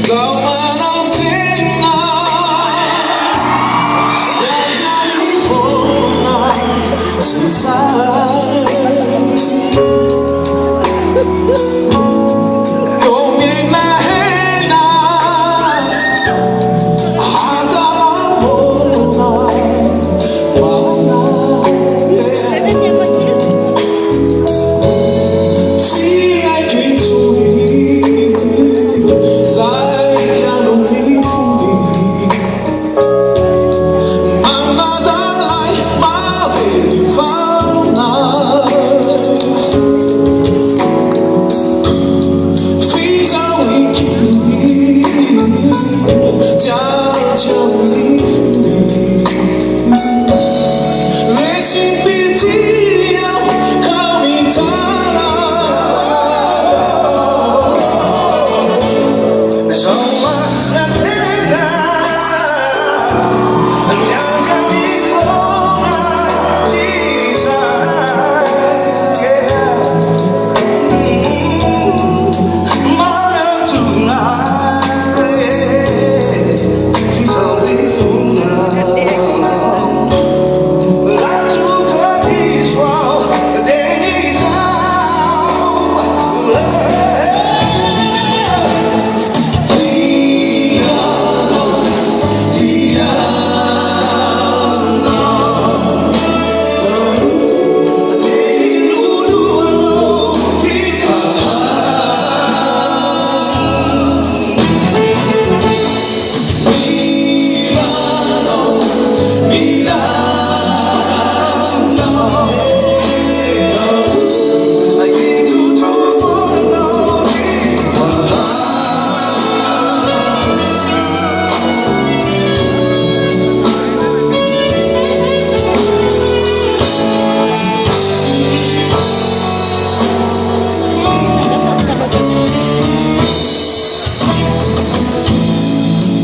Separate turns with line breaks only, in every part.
가만 언제나 여전히 보나 세상 고민나 해나 하다가 보나 와나 chỉ ai chuyện rồi dài kia nỗi phù đi mà đã lại má về vắng phi ra nguy kỳ cha cha nguy phù đi lệ xin biết yêu không bị ta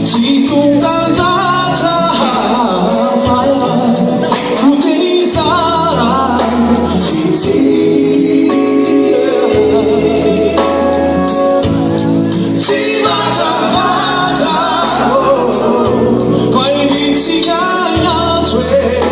chỉ tung tan ra phải là phụ thế ra vì chỉ mà ta quay đi chỉ nhà thuê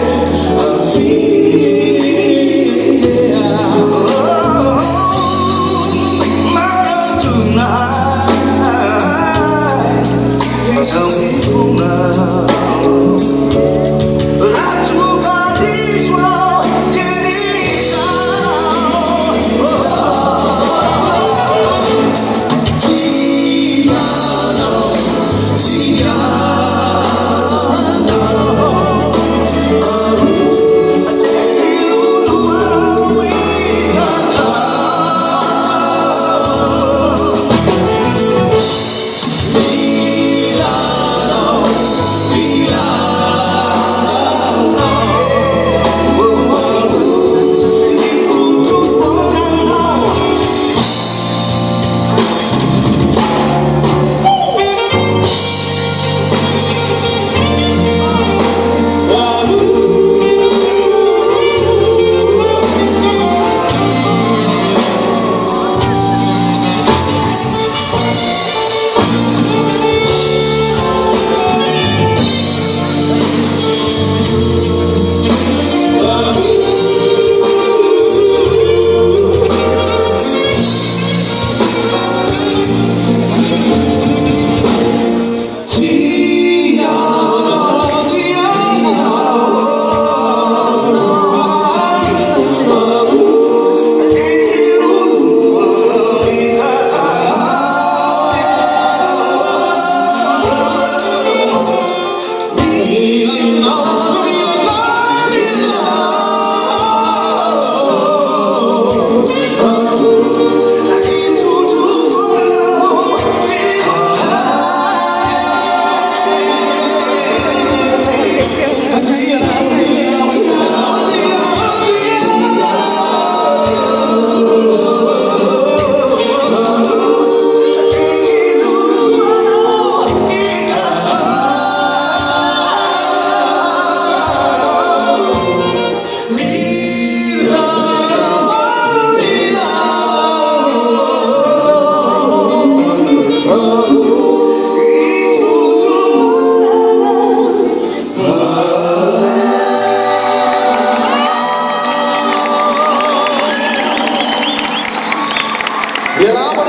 Mirabat.